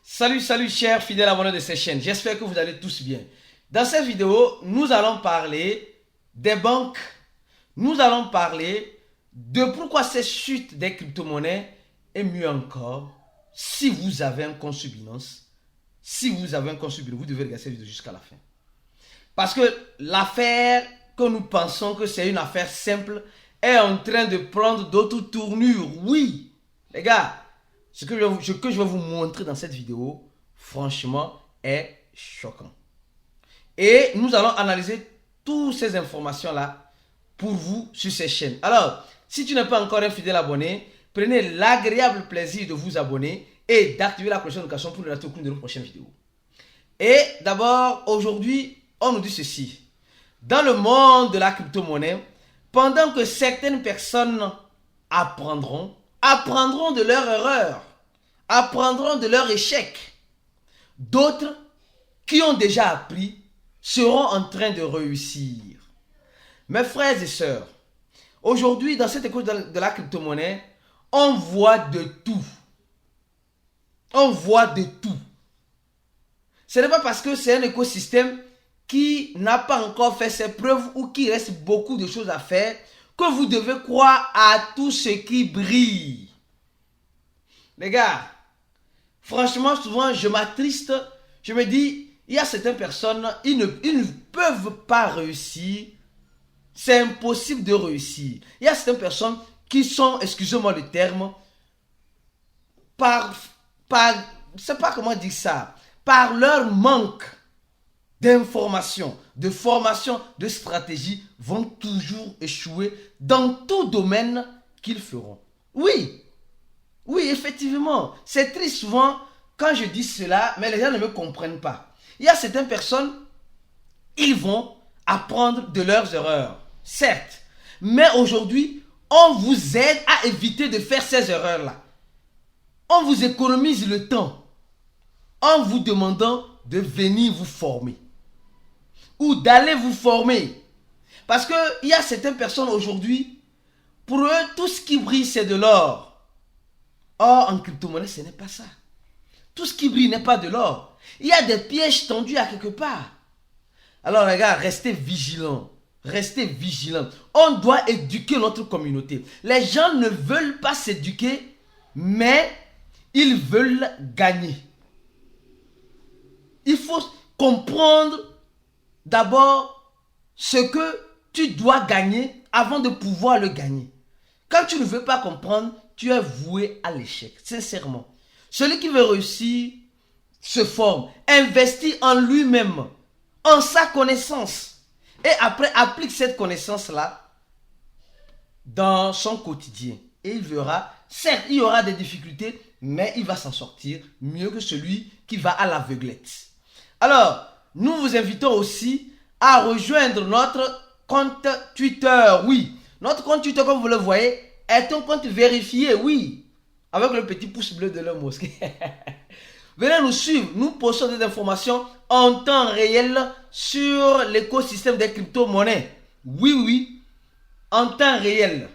Salut chers fidèles abonnés de cette chaîne, j'espère que vous allez tous bien. Dans cette vidéo, nous allons parler des banques, nous allons parler de pourquoi cette chute des crypto-monnaies et mieux encore, si vous avez un compte sur Binance, vous devez regarder cette vidéo jusqu'à la fin. Parce que l'affaire que nous pensons que c'est une affaire simple est en train de prendre d'autres tournures. Oui, les gars. Ce que je vais vous montrer dans cette vidéo, franchement, est choquant. Et nous allons analyser toutes ces informations-là pour vous sur cette chaîne. Alors, si tu n'es pas encore un fidèle abonné, prenez l'agréable plaisir de vous abonner et d'activer la cloche de notification pour ne rater aucune de nos prochaines vidéos. Et d'abord, aujourd'hui, on nous dit ceci. Dans le monde de la crypto-monnaie, pendant que certaines personnes apprendront de leurs erreurs, apprendront de leurs échecs. D'autres qui ont déjà appris seront en train de réussir. Mes frères et sœurs, aujourd'hui dans cette école de la crypto-monnaie, on voit de tout. On voit de tout. Ce n'est pas parce que c'est un écosystème qui n'a pas encore fait ses preuves ou qui reste beaucoup de choses à faire que vous devez croire à tout ce qui brille. Les gars, franchement, souvent, je m'attriste. Je me dis, il y a certaines personnes, ils ne peuvent pas réussir. C'est impossible de réussir. Il y a certaines personnes qui sont, excusez-moi le terme, je ne sais pas comment dire ça, par leur manque d'information, de formation, de stratégie, vont toujours échouer dans tout domaine qu'ils feront. Oui, effectivement, c'est triste souvent quand je dis cela, mais les gens ne me comprennent pas. Il y a certaines personnes, ils vont apprendre de leurs erreurs, certes, mais aujourd'hui, on vous aide à éviter de faire ces erreurs-là. On vous économise le temps en vous demandant de venir vous former ou d'aller vous former. Parce qu'il y a certaines personnes aujourd'hui, pour eux, tout ce qui brille, c'est de l'or. Or, en crypto-monnaie, ce n'est pas ça. Tout ce qui brille n'est pas de l'or. Il y a des pièges tendus à quelque part. Alors, les gars, restez vigilants. Restez vigilants. On doit éduquer notre communauté. Les gens ne veulent pas s'éduquer, mais ils veulent gagner. Il faut comprendre d'abord ce que tu dois gagner avant de pouvoir le gagner. Quand tu ne veux pas comprendre, tu es voué à l'échec, sincèrement. Celui qui veut réussir se forme, investit en lui-même, en sa connaissance. Et après, applique cette connaissance-là dans son quotidien. Et il verra, certes, il y aura des difficultés, mais il va s'en sortir mieux que celui qui va à l'aveuglette. Alors, nous vous invitons aussi à rejoindre notre compte Twitter. Oui, notre compte Twitter, comme vous le voyez, est un compte vérifié, oui, avec le petit pouce bleu de Elon Musk. Venez nous suivre, nous postons des informations en temps réel sur l'écosystème des crypto-monnaies. Oui, en temps réel.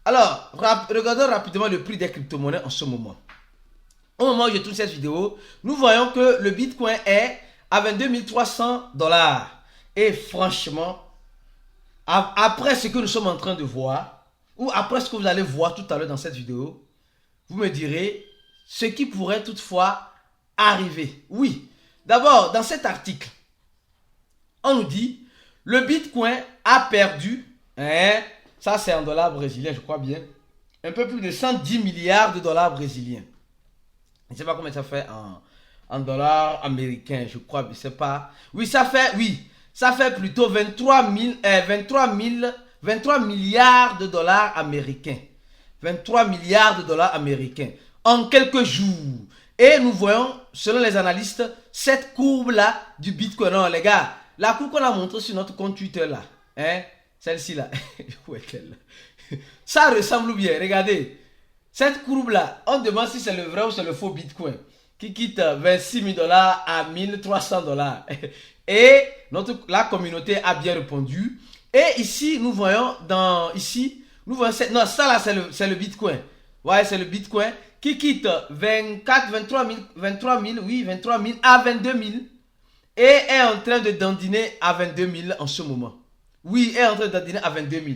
Alors, regardons rapidement le prix des crypto-monnaies en ce moment. Au moment où je tourne cette vidéo, nous voyons que le Bitcoin est à 22 300 $. Et franchement, après ce que nous sommes en train de voir, ou après ce que vous allez voir tout à l'heure dans cette vidéo, vous me direz ce qui pourrait toutefois arriver. Oui, d'abord, dans cet article, on nous dit, le Bitcoin a perdu, ça c'est en dollars brésiliens, je crois bien, un peu plus de 110 milliards de dollars brésiliens. Je ne sais pas combien ça fait en dollars américains, je crois, je ne sais pas. Oui, ça fait plutôt 23 milliards de dollars américains. 23 milliards de dollars américains en quelques jours. Et nous voyons, selon les analystes, cette courbe-là du Bitcoin. Non, les gars, la courbe qu'on a montrée sur notre compte Twitter là, celle-ci là, où est-elle? Ça ressemble bien, regardez. Cette courbe-là, on demande si c'est le vrai ou c'est le faux Bitcoin qui quitte 26 000 $, à 1300 $. Et la communauté a bien répondu. Et ici, nous voyons ça là, c'est le Bitcoin. Ouais, c'est le Bitcoin qui quitte 23 000, oui, 23 000 à 22 000 et est en train de dandiner à 22 000 en ce moment. Oui, est en train de dandiner à 22 000.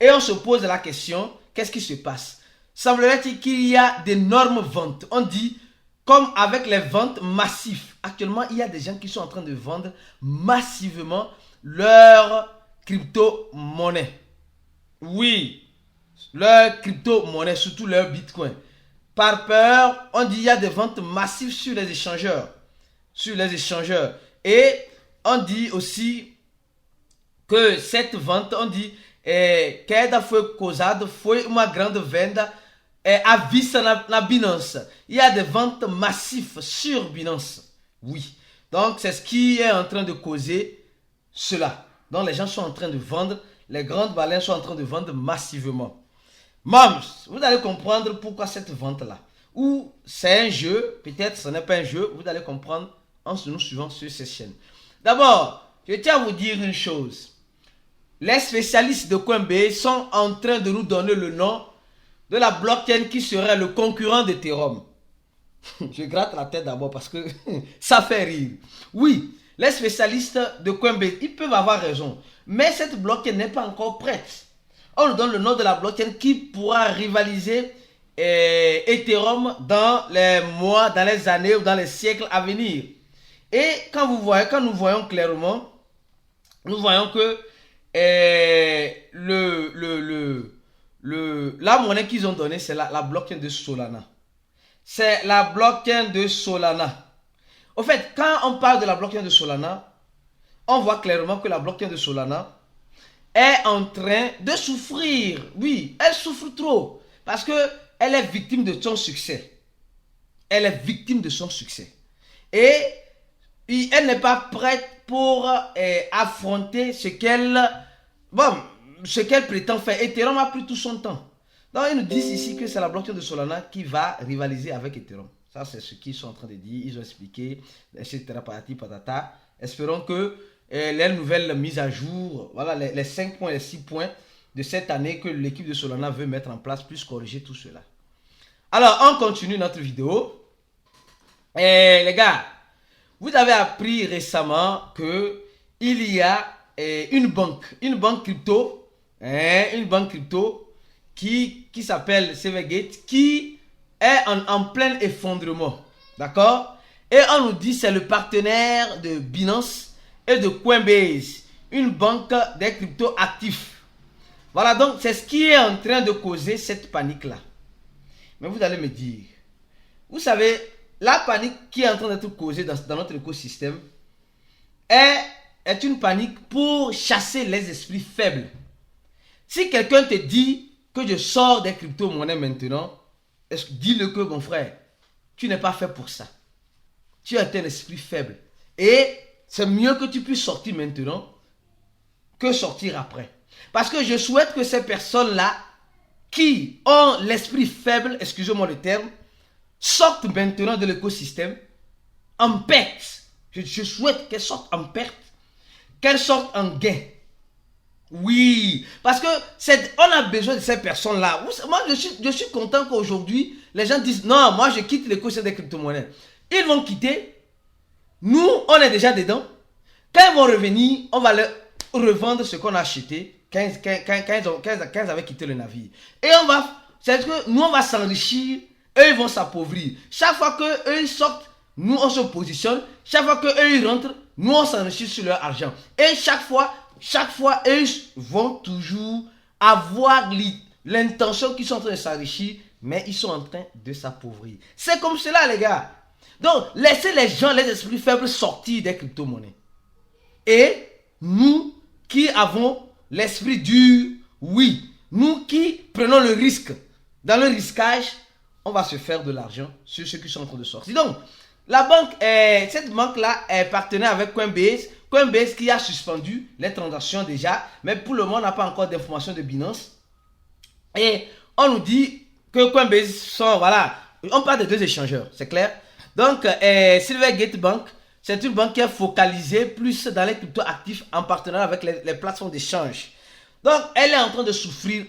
Et on se pose la question, qu'est-ce qui se passe? Semblerait-il qu'il y a d'énormes ventes. On dit, comme avec les ventes massives. Actuellement, il y a des gens qui sont en train de vendre massivement leur crypto-monnaie. Oui, leur crypto-monnaie, surtout leur bitcoin. Par peur, on dit qu'il y a des ventes massives sur les échangeurs. Et on dit aussi que cette vente, on dit queda foi causada foi uma grande venda à vista na Binance. Il y a des ventes massives sur Binance. Oui. Donc, c'est ce qui est en train de causer cela. Donc, les gens sont en train de vendre. Les grandes baleines sont en train de vendre massivement. Mams, vous allez comprendre pourquoi cette vente-là. Ou c'est un jeu, peut-être ce n'est pas un jeu. Vous allez comprendre en nous suivant sur cette chaîne. D'abord, je tiens à vous dire une chose. Les spécialistes de Coinbase sont en train de nous donner le nom de la blockchain qui serait le concurrent d'Ethereum. Je gratte la tête d'abord parce que ça fait rire. Oui, les spécialistes de Coinbase, ils peuvent avoir raison. Mais cette blockchain n'est pas encore prête. On nous donne le nom de la blockchain qui pourra rivaliser Ethereum dans les mois, dans les années ou dans les siècles à venir. Et quand nous voyons clairement, nous voyons que la monnaie qu'ils ont donnée, c'est la blockchain de Solana. C'est la blockchain de Solana. Au fait, quand on parle de la blockchain de Solana, on voit clairement que la blockchain de Solana est en train de souffrir. Oui, elle souffre trop. Parce qu'elle est victime de son succès. Elle est victime de son succès. Et elle n'est pas prête pour affronter ce qu'elle prétend faire. Ethereum a pris tout son temps. Donc ils nous disent ici que c'est la blockchain de Solana qui va rivaliser avec Ethereum. Ça c'est ce qu'ils sont en train de dire. Ils ont expliqué, etc. Patati patata. Espérons que les nouvelles mises à jour, voilà les 5 points, les 6 points de cette année que l'équipe de Solana veut mettre en place puissent corriger tout cela. Alors on continue notre vidéo. Et les gars, vous avez appris récemment que il y a une banque crypto, qui s'appelle Silvergate, qui est en plein effondrement. D'accord? Et on nous dit c'est le partenaire de Binance et de Coinbase, une banque des crypto actifs. Voilà, donc c'est ce qui est en train de causer cette panique-là. Mais vous allez me dire, vous savez, la panique qui est en train d'être causée dans notre écosystème est une panique pour chasser les esprits faibles. Si quelqu'un te dit que je sors des crypto-monnaies maintenant, dis-le que mon frère, tu n'es pas fait pour ça. Tu es un esprit faible. Et c'est mieux que tu puisses sortir maintenant que sortir après. Parce que je souhaite que ces personnes-là qui ont l'esprit faible, excusez-moi le terme, sortent maintenant de l'écosystème en perte. Je souhaite qu'elles sortent en perte, qu'elles sortent en gain. Oui, parce que on a besoin de ces personnes-là. Moi, je suis content qu'aujourd'hui, les gens disent, non, moi, je quitte l'écosystème des crypto-monnaies. Ils vont quitter. Nous, on est déjà dedans. Quand ils vont revenir, on va leur revendre ce qu'on a acheté quand ils avaient quitté le navire. Et c'est que nous, on va s'enrichir, eux, ils vont s'appauvrir. Chaque fois qu'eux, ils sortent, nous, on se positionne. Chaque fois qu'eux, ils rentrent, nous, on s'enrichit sur leur argent. Et chaque fois, eux vont toujours avoir l'intention qu'ils sont en train de s'enrichir, mais ils sont en train de s'appauvrir. C'est comme cela, les gars. Donc, laissez les gens, les esprits faibles sortir des crypto-monnaies. Et nous qui avons l'esprit dur, oui, nous qui prenons le risque, dans le risquage, on va se faire de l'argent sur ceux qui sont en train de sortir. Donc, cette banque-là est partenaire avec Coinbase. Coinbase qui a suspendu les transactions déjà, mais pour le moment, on n'a pas encore d'informations de Binance. Et on nous dit que Coinbase sont, voilà, on parle de deux échangeurs, c'est clair. Donc, Silvergate Bank, c'est une banque qui est focalisée plus dans les crypto-actifs en partenariat avec les plateformes d'échange. Donc, elle est en train de souffrir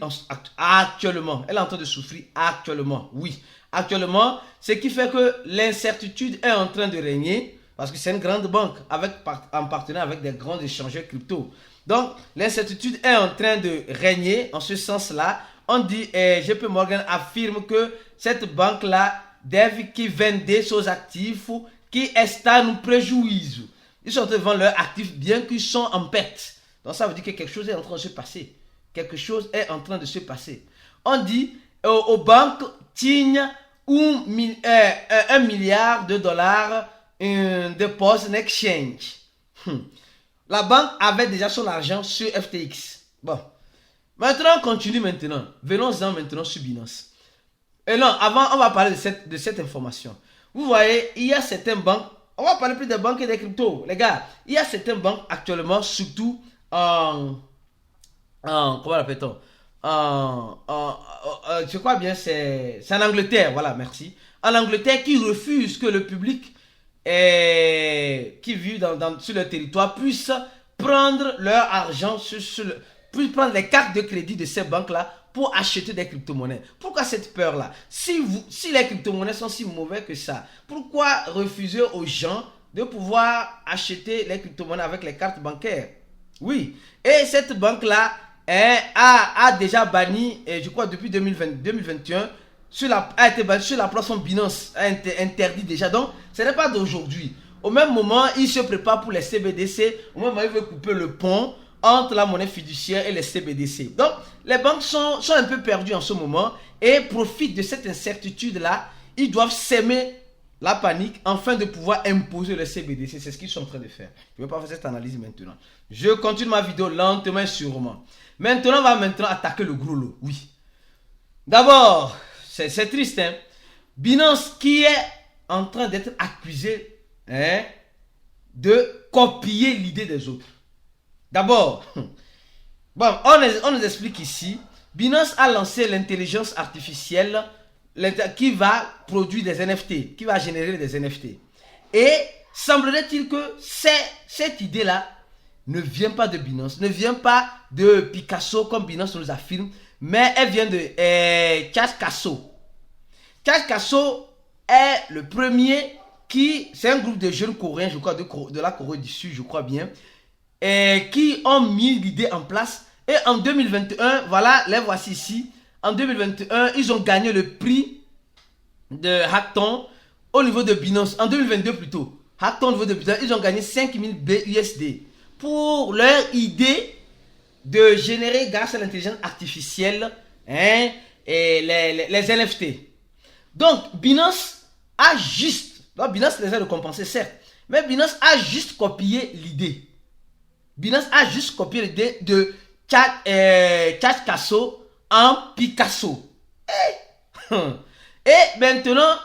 actuellement. Elle est en train de souffrir actuellement, oui. actuellement, ce qui fait que l'incertitude est en train de régner, parce que c'est une grande banque en partenariat avec des grands échangeurs crypto. Donc, l'incertitude est en train de régner en ce sens-là. On dit, JP Morgan affirme que cette banque-là deve que vender seus actifs qui está no prejuízo. Ils sont en train de vendre leurs actifs bien qu'ils sont en perte. Donc ça veut dire que quelque chose est en train de se passer. Quelque chose est en train de se passer. On dit, aux banques tiennent $1 milliard de deposit in exchange. La banque avait déjà son argent sur FTX. Bon. Maintenant, on continue maintenant. Venons-en maintenant sur Binance. Et non, avant, on va parler de cette information. Vous voyez, il y a certaines banques. On va parler plus des banques et des cryptos. Les gars, il y a certaines banques actuellement, surtout comment l'appelle-t-on? Je crois bien, c'est en Angleterre. Voilà, merci. En Angleterre, qui refuse que le public qui vit sur le territoire puisse prendre leur argent, puisse prendre les cartes de crédit de ces banques-là pour acheter des crypto-monnaies. Pourquoi cette peur-là? Si les crypto-monnaies sont si mauvais que ça, pourquoi refuser aux gens de pouvoir acheter les crypto-monnaies avec les cartes bancaires? Oui. Et cette banque-là a déjà banni, je crois depuis 2021, a été banni sur la plateforme Binance, a été interdit déjà. Donc, ce n'est pas d'aujourd'hui. Au même moment, il se prépare pour les CBDC. Au même moment, il veut couper le pont entre la monnaie fiduciaire et les CBDC. Donc, les banques sont un peu perdues en ce moment et profitent de cette incertitude-là. Ils doivent s'aimer la panique afin de pouvoir imposer le CBDC. C'est ce qu'ils sont en train de faire. Je ne vais pas faire cette analyse maintenant. Je continue ma vidéo lentement et sûrement. Maintenant, on va attaquer le gros lot. Oui. D'abord, c'est triste, hein. Binance qui est en train d'être accusé de copier l'idée des autres. D'abord, bon, on nous explique ici, Binance a lancé l'intelligence artificielle qui va produire des NFT, qui va générer des NFT. Et semblerait-il que cette idée-là ne vient pas de Binance, ne vient pas de Picasso comme Binance nous affirme, mais elle vient de Cash Casso. Cash Casso est le premier c'est un groupe de jeunes coréens, je crois, de la Corée du Sud, je crois bien, qui ont mis l'idée en place. Et en 2021, voilà, les voici ici. En 2021, ils ont gagné le prix de Hackathon au niveau de Binance. En 2022 plutôt. Hackathon au niveau de Binance, ils ont gagné 5000 BUSD pour leur idée de générer grâce à l'intelligence artificielle et les NFT. Donc, Binance a juste, Binance les a récompensés certes, mais Binance a juste copié l'idée. Binance a juste copié l'idée de Cash Casso en Picasso. Et maintenant,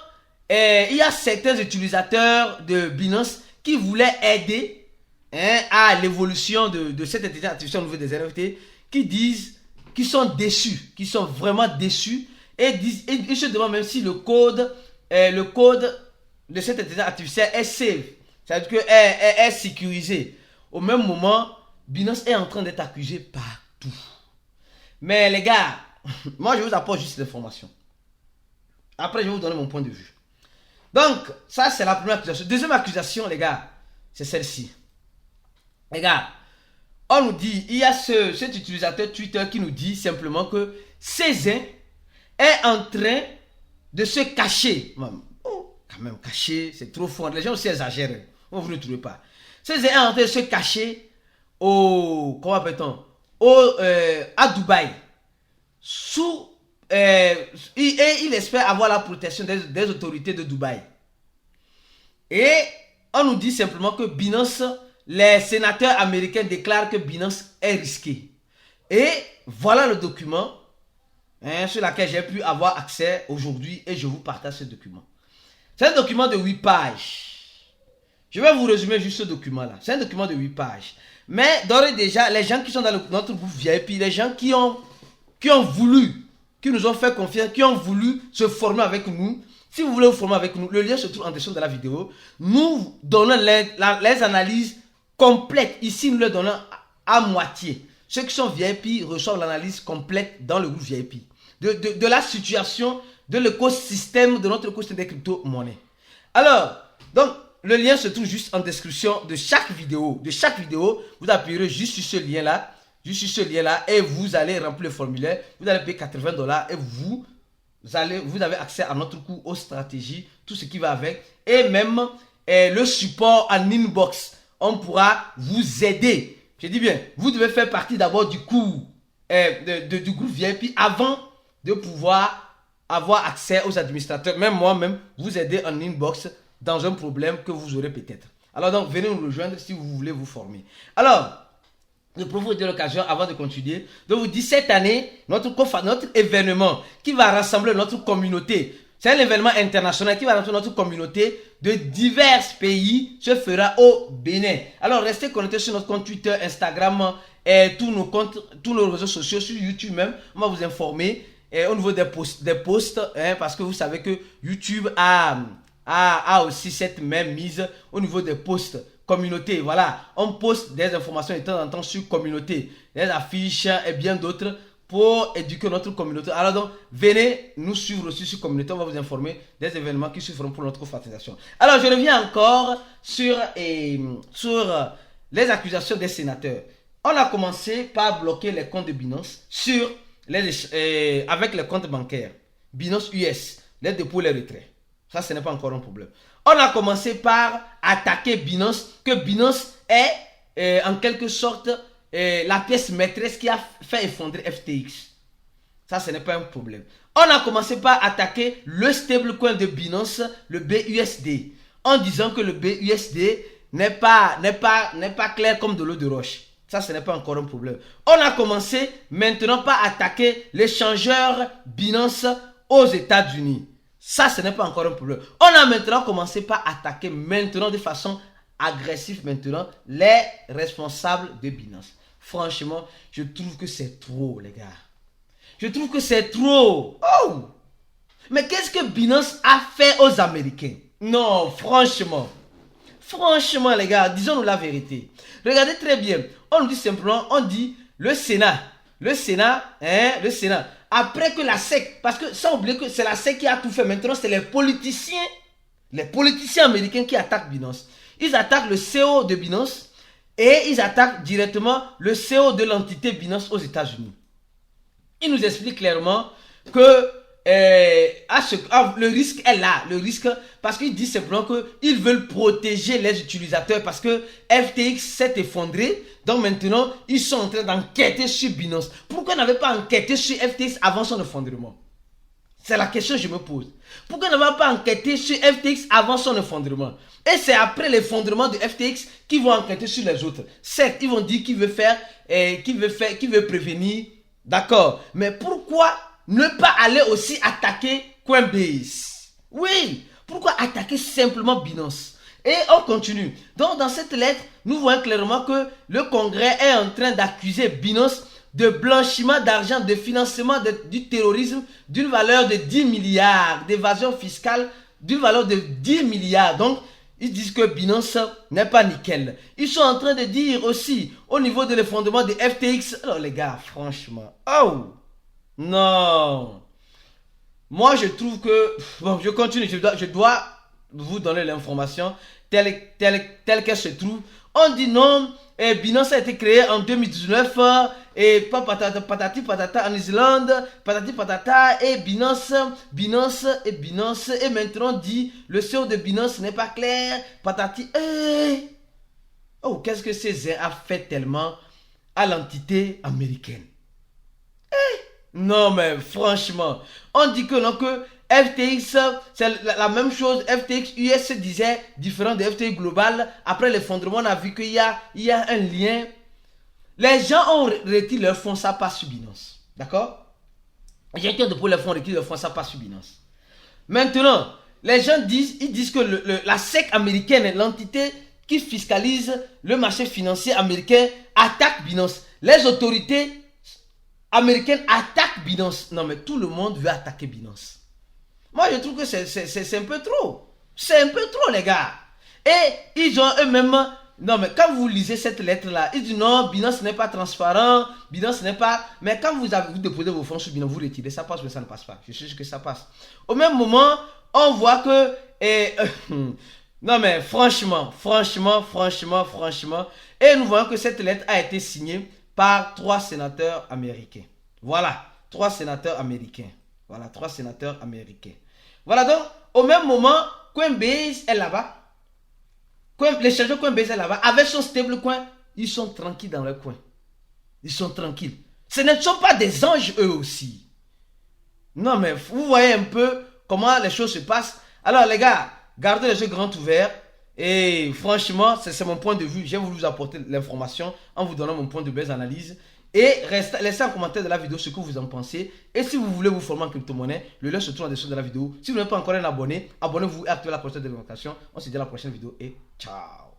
il y a certains utilisateurs de Binance qui voulaient aider à l'évolution de cette intelligence artificielle au niveau des NFT, qui sont déçus, qui sont vraiment déçus, et ils se demandent même si le code de cette intelligence artificielle est safe, c'est-à-dire qu'elle est sécurisée. Au même moment, Binance est en train d'être accusé partout. Mais les gars, moi je vous apporte juste l'information. Après, je vais vous donner mon point de vue. Donc, ça c'est la première accusation. Deuxième accusation, les gars, c'est celle-ci. Les gars, on nous dit, il y a cet utilisateur Twitter qui nous dit simplement que Cézanne est en train de se cacher. Quand même, cacher, c'est trop fort. Les gens aussi exagèrent. Vous ne trouvez pas. Cézanne est en train de se cacher comment appelle-t-on, à Dubaï. Il espère avoir la protection des autorités de Dubaï. Et on nous dit simplement que Binance, les sénateurs américains déclarent que Binance est risqué. Et voilà le document sur lequel j'ai pu avoir accès aujourd'hui et je vous partage ce document. C'est un document de 8 pages. Je vais vous résumer juste ce document-là. C'est un document de 8 pages. Mais d'ores et déjà, les gens qui sont dans notre groupe VIP, les gens qui ont voulu, qui nous ont fait confiance, qui ont voulu se former avec nous, si vous voulez vous former avec nous, le lien se trouve en description de la vidéo. Nous donnons les analyses complètes. Ici, nous les donnons à moitié. Ceux qui sont VIP reçoivent l'analyse complète dans le groupe VIP. De la situation de l'écosystème, de notre écosystème des crypto-monnaies. Alors, donc, le lien se trouve juste en description de chaque vidéo. De chaque vidéo, vous appuyerez juste sur ce lien-là. Juste sur ce lien-là et vous allez remplir le formulaire. Vous allez payer $80 et vous avez accès à notre cours aux stratégies, tout ce qui va avec. Et même le support en inbox. On pourra vous aider. Je dis bien, vous devez faire partie d'abord du cours du groupe VIP avant de pouvoir avoir accès aux administrateurs. Même moi-même, vous aider en inbox dans un problème que vous aurez peut-être. Alors donc, venez nous rejoindre si vous voulez vous former. Alors, je profite de l'occasion avant de continuer de vous dire cette année, notre événement qui va rassembler notre communauté. C'est un événement international qui va rassembler notre communauté de divers pays, se fera au Bénin. Alors restez connectés sur notre compte Twitter, Instagram et tous nos réseaux sociaux, sur YouTube même. On va vous informer au niveau des posts parce que vous savez que YouTube a aussi cette même mise au niveau des posts. Communauté, voilà, on poste des informations de temps en temps sur communauté, des affiches et bien d'autres pour éduquer notre communauté. Alors donc, venez nous suivre aussi sur communauté, on va vous informer des événements qui se feront pour notre fraternisation. Alors, je reviens encore sur les accusations des sénateurs. On a commencé par bloquer les comptes de Binance avec les comptes bancaires. Binance US, les dépôts, les retraits. Ça, ce n'est pas encore un problème. On a commencé par attaquer Binance, que Binance est en quelque sorte la pièce maîtresse qui a fait effondrer FTX. Ça, ce n'est pas un problème. On a commencé par attaquer le stablecoin de Binance, le BUSD, en disant que le BUSD n'est pas clair comme de l'eau de roche. Ça, ce n'est pas encore un problème. On a commencé maintenant par attaquer l'échangeur Binance aux États-Unis. Ça, ce n'est pas encore un problème. On a maintenant commencé par attaquer maintenant de façon agressive les responsables de Binance. Franchement, je trouve que c'est trop, les gars. Je trouve que c'est trop. Oh! Mais qu'est-ce que Binance a fait aux Américains? Non, franchement. Franchement, les gars, disons-nous la vérité. Regardez très bien. On nous dit simplement, on dit le Sénat. Le Sénat. Après que la SEC, parce que sans oublier que c'est la SEC qui a tout fait. Maintenant, c'est les politiciens américains qui attaquent Binance. Ils attaquent le CEO de Binance et ils attaquent directement le CEO de l'entité Binance aux États-Unis. Ils nous expliquent clairement que le risque est là. Le risque, parce qu'ils disent simplement qu'ils veulent protéger les utilisateurs parce que FTX s'est effondré. Donc maintenant, ils sont en train d'enquêter sur Binance. Pourquoi ils n'avaient pas enquêté sur FTX avant son effondrement? C'est la question que je me pose. Pourquoi ils n'avaient pas enquêté sur FTX avant son effondrement? Et c'est après l'effondrement de FTX qu'ils vont enquêter sur les autres. Certes, ils vont dire qu'ils veulent prévenir. D'accord. Mais pourquoi ne pas aller aussi attaquer Coinbase? Oui. Pourquoi attaquer simplement Binance? Et on continue. Donc dans cette lettre, nous voyons clairement que le Congrès est en train d'accuser Binance de blanchiment d'argent, de financement du terrorisme d'une valeur de 10 milliards, d'évasion fiscale d'une valeur de 10 milliards. Donc, ils disent que Binance n'est pas nickel. Ils sont en train de dire aussi, au niveau de l'effondrement de FTX, alors les gars, franchement, oh, non. Moi, je trouve que, bon, je continue, je dois vous donner l'information telle qu'elle se trouve. On dit non, Binance a été créé en 2019 et patati patata en Islande, patati patata et Binance et maintenant on dit le CEO de Binance n'est pas clair, patati. Oh, qu'est-ce que Césaire a fait tellement à l'entité américaine? Non mais franchement, on dit que non, que FTX, c'est la même chose. FTX US se disait différent de FTX Global. Après l'effondrement, on a vu qu'il y a un lien. Les gens ont retiré leur fonds, ça passe sur Binance. D'accord? Les gens qui ont déposé les fonds, retiré leur fonds, ça passe sur Binance. Maintenant, les gens disent que la SEC américaine, l'entité qui fiscalise le marché financier américain, attaque Binance. Les autorités américaines attaquent Binance. Non mais tout le monde veut attaquer Binance. Moi, je trouve que c'est un peu trop. C'est un peu trop, les gars. Et ils ont eux-mêmes Non, mais quand vous lisez cette lettre-là, il dit non, Binance n'est pas transparent, Binance n'est pas... Mais quand vous déposez vos fonds sur Binance, vous retirez, ça passe ou ça ne passe pas. Je suis sûr que ça passe. Au même moment, on voit que... non, mais franchement. Et nous voyons que cette lettre a été signée par 3 sénateurs américains. Voilà, 3 sénateurs américains. Voilà, 3 sénateurs américains. Voilà donc, au même moment, Coinbase est là-bas. L'échangeur Coinbase est là-bas. Avec son stablecoin, ils sont tranquilles dans leur coin. Ils sont tranquilles. Ce ne sont pas des anges eux aussi. Non mais vous voyez un peu comment les choses se passent. Alors les gars, gardez les yeux grands ouverts. Et franchement, c'est mon point de vue. J'ai voulu vous apporter l'information en vous donnant mon point de base analyse. Et laissez en commentaire de la vidéo ce que vous en pensez. Et si vous voulez vous former en crypto-monnaie, le lien se trouve en dessous de la vidéo. Si vous n'êtes pas encore un abonné, abonnez-vous et activez la cloche de notification. On se dit à la prochaine vidéo et ciao.